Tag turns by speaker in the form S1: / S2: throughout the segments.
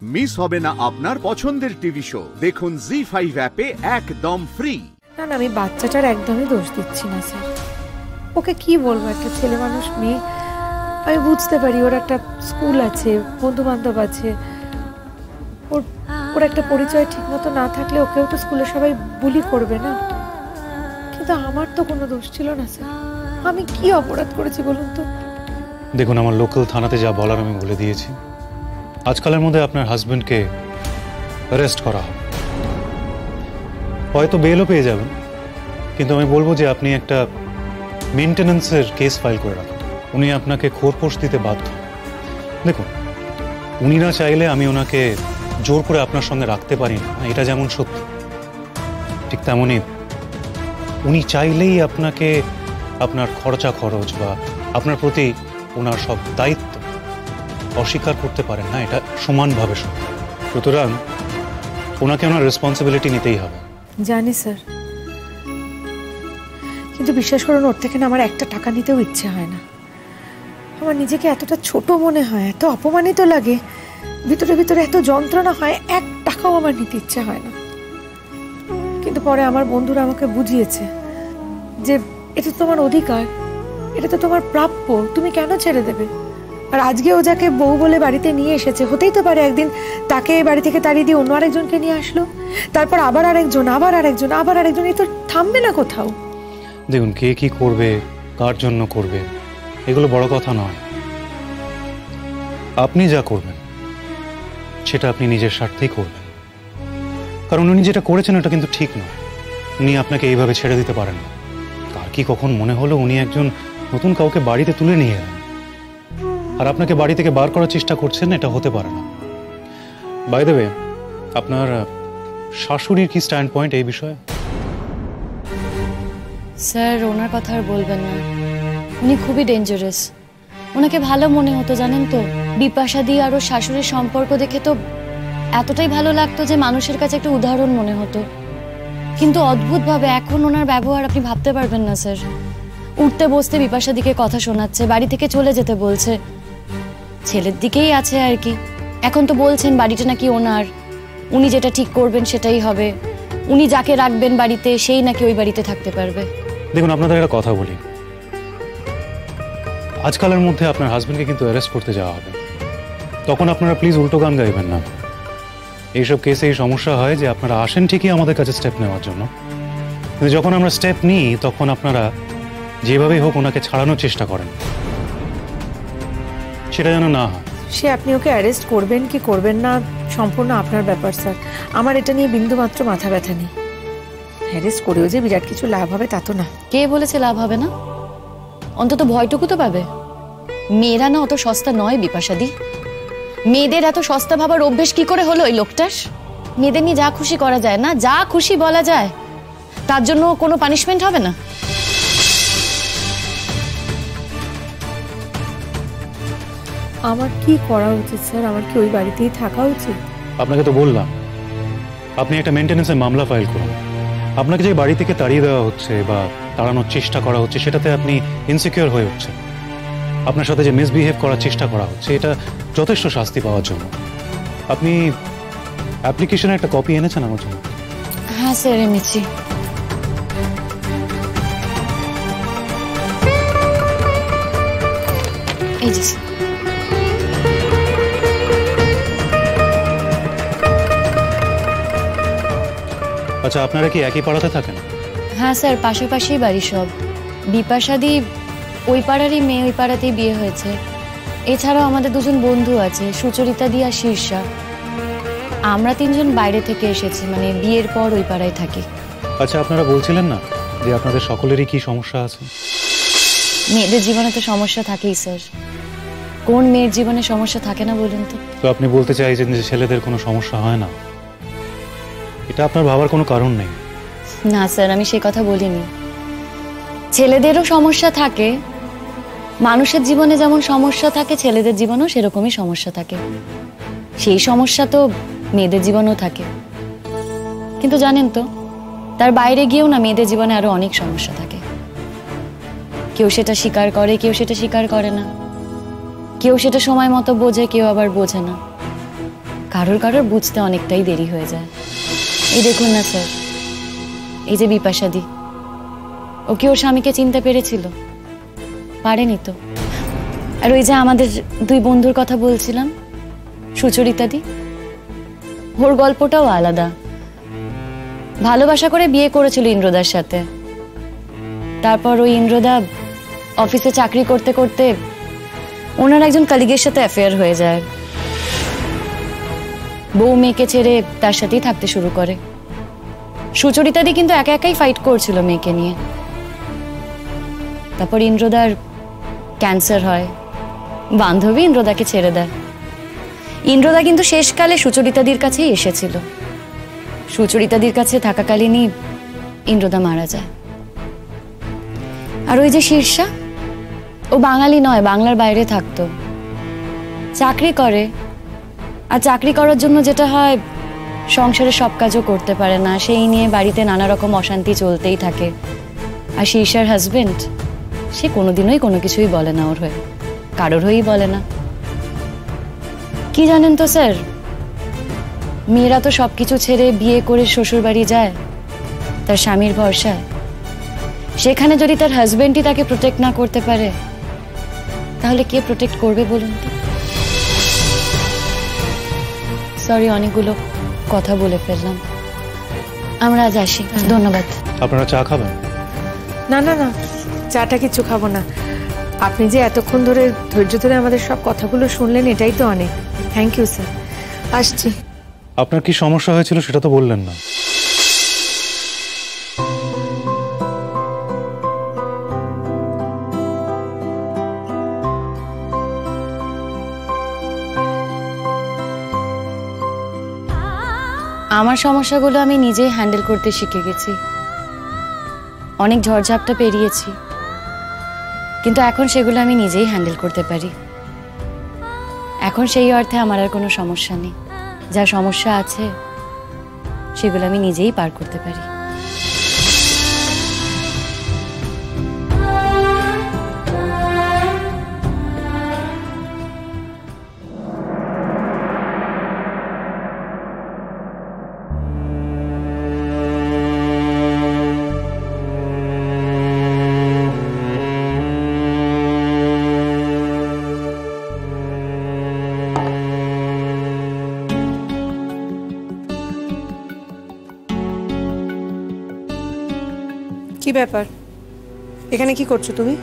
S1: Miss হবে না আপনার পছন্দের টিভি শো। দেখুন জি5 অ্যাপে একদম ফ্রি।
S2: না না, আমি বাচ্চাটার একদমই দোষ দিচ্ছি না স্যার। ওকে কি বলবো, একটা ছেলে মানুষ মেয়ে, আমি বুঝতে পারি ওর একটা স্কুল আছে, বন্ধু বান্ধব আছে, ওর একটা পরিচয় ঠিক মতো না থাকলে ওকেও তো স্কুলে সবাই বুলি করবে না। কিন্তু আমার তো কোনো দোষ ছিল না স্যার। আমি কি অপরাধ করেছি বলুন তো?
S3: দেখুন, আমার লোকাল থানাতে যা বলার আমি বলে দিয়েছি। আজকালের মধ্যে আপনার হাজবেন্ডকে অ্যারেস্ট করা হবে, হয়তো বেলও পেয়ে যাবেন, কিন্তু আমি বলবো যে আপনি একটা মেনটেন্যান্সের কেস ফাইল করে রাখুন। উনি আপনাকে খোরপোশ দিতে বাধ্য। দেখুন, উনি না চাইলে আমি ওনাকে জোর করে আপনার সঙ্গে রাখতে পারি না, এটা যেমন সত্য, ঠিক তেমনই উনি চাইলেই আপনাকে আপনার খরচা খরচ বা আপনার প্রতি ওনার সব দায়িত্ব অস্বীকার করতে পারেন না, এটা সমানভাবে সত্য। সুতরাং ওনাকে ওনার রেসপন্সিবিলিটি নিতেই হবে।
S2: জানি স্যার, কিন্তু বিশ্বাস করুন, ওর থেকে না আমার একটা টাকা নিতেও ইচ্ছে হয় না। আমার নিজেকে এতটা ছোট মনে হয়, এত অপমানিত লাগে, ভিতরে ভিতরে এত যন্ত্রণা হয়, এক টাকাও আমার নিতে ইচ্ছে হয় না। কিন্তু পরে আমার বন্ধুরা আমাকে বুঝিয়েছে যে এটা তো তোমার অধিকার, এটা তো তোমার প্রাপ্য, তুমি কেন ছেড়ে দেবে? আর আজকে ও যাকে বউ বলে বাড়িতে নিয়ে এসেছে, হতেই তো পারে একদিন তাকে বাড়ি থেকে তাড়িয়ে দিয়ে অন্য আরেকজনকে নিয়ে আসলো, তারপর আবার আরেকজন, আবার আরেকজন, আবার আরেকজন, এই তো থামবে না কোথাও।
S3: দেখুন, কে কি করবে, কার জন্য করবে, এগুলো বড় কথা নয়। আপনি যা করবেন সেটা আপনি নিজের স্বার্থেই করবেন, কারণ উনি যেটা করেছেন ওটা কিন্তু ঠিক নয়। উনি আপনাকে এইভাবে ছেড়ে দিতে পারেন না। কার কি কখন মনে হলো উনি একজন নতুন কাউকে বাড়িতে তুলে নিয়ে এলেন আর আপনাকে বাড়ি থেকে বার করার চেষ্টা করছেন, এটা হতে পারে না। বাই দ্য ওয়ে, আপনার শাশুড়ির কি স্ট্যান্ড পয়েন্ট এই বিষয়ে?
S4: স্যার, ওনার কথা আর বলবেন না, উনি খুবই ডেঞ্জারাস। ওনাকে ভালো মনে হতো জানেন তো, বিপাশা দি আর ওর শাশুড়ির সম্পর্ক দেখে তো এতটাই ভালো লাগতো যে মানুষের কাছে একটা উদাহরণ মনে হতো। কিন্তু অদ্ভুতভাবে এখন ওনার ব্যবহার আপনি ভাবতে পারবেন না স্যার। উঠতে বসতে বিপাশা দিকে কথা শোনাচ্ছে, বাড়ি থেকে চলে যেতে বলছে, ছেলের দিকেই আছে আর কি। এখন তো বলছেন বাড়িটা নাকি ওনার, উনি যেটা ঠিক করবেন সেটাই হবে, উনি যাকে রাখবেন বাড়িতে সেই নাকি ওই বাড়িতে থাকতে পারবে।
S3: দেখুন, আপনাদের একটা কথা বলি, আজকালের মধ্যে আপনার হাজবেন্ডকে কিন্তু অ্যারেস্ট করতে যাওয়া হবে, তখন আপনারা প্লিজ উল্টো গান গাইবেন না। এইসব কেসে এই সমস্যা হয় যে আপনারা আসেন ঠিকই আমাদের কাছে স্টেপ নেওয়ার জন্য, কিন্তু যখন আমরা স্টেপ নিই তখন আপনারা যেভাবেই হোক ওনাকে ছাড়ানোর চেষ্টা করেন, সেটা যেন না হয়।
S2: সে আপনি ওকে অ্যারেস্ট করবেন কি করবেন না সম্পূর্ণ আপনার ব্যাপার স্যার। আমার এটা নিয়ে বিন্দুমাত্র মাথা ব্যথা নেই। অ্যারেস্ট করেও যে বিরাট কিছু লাভ হবে তা তো না।
S4: কে বলেছে লাভ হবে না? অন্তত ভয়টুকু তো পাবে। মেয়েরা না অত সস্তা নয় বিপাশাদি। মেয়েদের এত সস্তা ভাবার অভ্যেস কি করে হলো এই লোকটার? মেয়েদের নিয়ে যা খুশি করা যায় না, যা খুশি বলা যায়, তার জন্য কোনো পানিশমেন্ট হবে না।
S2: আমার কি করা উচিত স্যার? আমার কি ওই বাড়িতেই থাকা উচিত?
S3: আপনাকে তো বললাম, আপনি একটা মেনটেন্যান্সের মামলা ফাইল করুন। আপনাকে যে বাড়ি থেকে তাড়িয়ে দেওয়া হচ্ছে বা তাড়ানোর চেষ্টা করা হচ্ছে সেটাতে আপনি ইনসিকিউর হয়ে উঠছেন। আপনার সাথে যে মিসবিহেভ করার চেষ্টা করা হচ্ছে এটা যথেষ্ট শাস্তি পাওয়ার জন্য। আপনি অ্যাপ্লিকেশনের একটা কপি এনেছেন আমার জন্য?
S4: হ্যাঁ স্যার, এনেছি। এই যে স্যার।
S3: আচ্ছা, আপনারা কি একই পাড়াতে থাকেন?
S4: হ্যাঁ স্যার, পাশাপাশি বাড়ি সব। বিপাশাদি ওই পাড়ারই মেয়ে, ওই পাড়াতেই বিয়ে হয়েছে। এছাড়াও আমাদের দুজন বন্ধু আছে, সুচরিতা দি আর শীর্ষা। আমরা তিনজন বাইরে থেকে এসেছি, মানে বিয়ের পর ওই পাড়ায় থাকি।
S3: আচ্ছা, আপনারা বলছিলেন না যে আপনাদের সকলেরই কি সমস্যা আছে?
S4: মেয়েদের জীবনে তো সমস্যা থাকেই স্যার। কোন মেয়ের জীবনে সমস্যা থাকে না বলুন তো?
S3: তো আপনি বলতে চাইছেন যে ছেলেদের কোনো সমস্যা হয় না? এটা আপনার ভাবার কোনো কারণ নেই।
S4: না স্যার, আমি সেই কথা বলিনি। ছেলেদেরও সমস্যা থাকে, মানুষের জীবনে যেমন সমস্যা থাকে ছেলেদের জীবনেও সেরকমই সমস্যা থাকে। সেই সমস্যা তো মেয়েদের জীবনেও থাকে। কিন্তু জানেন তো, তার বাইরে গিয়েও না মেয়েদের জীবনে আরো অনেক সমস্যা থাকে। কেউ সেটা স্বীকার করে, কেউ সেটা স্বীকার করে না, কেউ সেটা সময় মতো বোঝে, কেউ আবার বোঝে না। কারোর কারোর বুঝতে অনেকটাই দেরি হয়ে যায়। এই দেখুন না স্যার, এই যে বিপাশাদি, ও কি ওর স্বামীকে চিনতে পেরেছিল? পারেনি তো। আর ওই যে আমাদের দুই বন্ধুর কথা বলছিলাম, সুচরিতাদি, ওর গল্পটাও আলাদা। ভালোবাসা করে বিয়ে করেছিল ইন্দ্রদার সাথে। তারপর ওই ইন্দ্রদা অফিসে চাকরি করতে করতে ওনার একজন কলিগের সাথে অ্যাফেয়ার হয়ে যায়। বউ মেয়েকে ছেড়ে তার সাথেই থাকতে শুরু করে। সুচরিতাদি কিন্তু একা একাই ফাইট করছিল মেয়েকে নিয়ে। তারপর ইন্দ্রদার ক্যান্সার হয়, বান্ধবী ইন্দ্রদাকে ছেড়ে দেয়। ইন্দ্রদা কিন্তু শেষকালে সুচরিতাদির কাছেই এসেছিল। সুচরিতাদির কাছে থাকাকালীনই ইন্দ্রদা মারা যায়। আর ওই যে শীর্ষা, ও বাঙালি নয়, বাংলার বাইরে থাকতো, চাকরি করে। আর চাকরি করার জন্য যেটা হয়, সংসারের সব কাজও করতে পারে না, সেই নিয়ে বাড়িতে নানা রকম অশান্তি চলতেই থাকে। আর শীর্ষার হাজবেন্ড, সে কোনোদিনই কোনো কিছুই বলে না ওর হয়ে, কারোর হয়েই বলে না। কি জানেন তো স্যার, মেয়েরা তো সবকিছু ছেড়ে বিয়ে করে শ্বশুর বাড়ি যায় তার স্বামীর ভরসায়। সেখানে যদি তার হাজবেন্ডই তাকে প্রোটেক্ট না করতে পারে, তাহলে কে প্রোটেক্ট করবে বলুন তো? সরি, অনেকগুলো কথা বলে ফেললাম। আমরা আজ আসি, ধন্যবাদ।
S3: আপনারা চা খাবেন?
S2: না না না, চাটা কিছু খাবো না। আপনি যে এতক্ষণ ধরে ধৈর্য ধরে আমাদের সব কথাগুলো শুনলেন, এটাই তো অনেক। থ্যাংক ইউ স্যার, আসছি।
S3: আপনার কি সমস্যা হয়েছিল সেটা তো বললেন না।
S4: আমার সমস্যাগুলো আমি নিজেই হ্যান্ডেল করতে শিখে গেছি। অনেক ঝড়ঝাপটা পেরিয়েছি, কিন্তু এখন সেগুলো আমি নিজেই হ্যান্ডেল করতে পারি। এখন সেই অর্থে আমার আর কোনো সমস্যা নেই। যা সমস্যা আছে সেগুলো আমি নিজেই পার করতে পারি।
S2: কি ব্যাপার, এখানে কি করছো তুমি?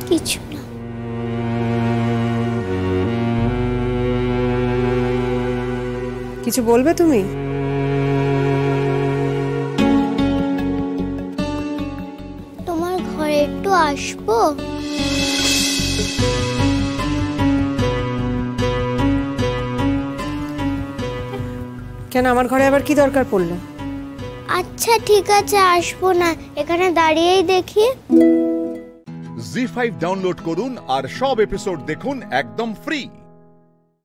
S5: কিছু না।
S2: কিছু বলবে তুমি?
S5: তোমার ঘরে একটু আসবো?
S2: কেন, আমার ঘরে আবার কি দরকার পড়লো?
S5: আচ্ছা ঠিক আছে, আসবো না, এখানে দাঁড়িয়েই দেখি।
S1: জি5 ডাউনলোড করুন আর সব এপিসোড দেখুন একদম ফ্রি।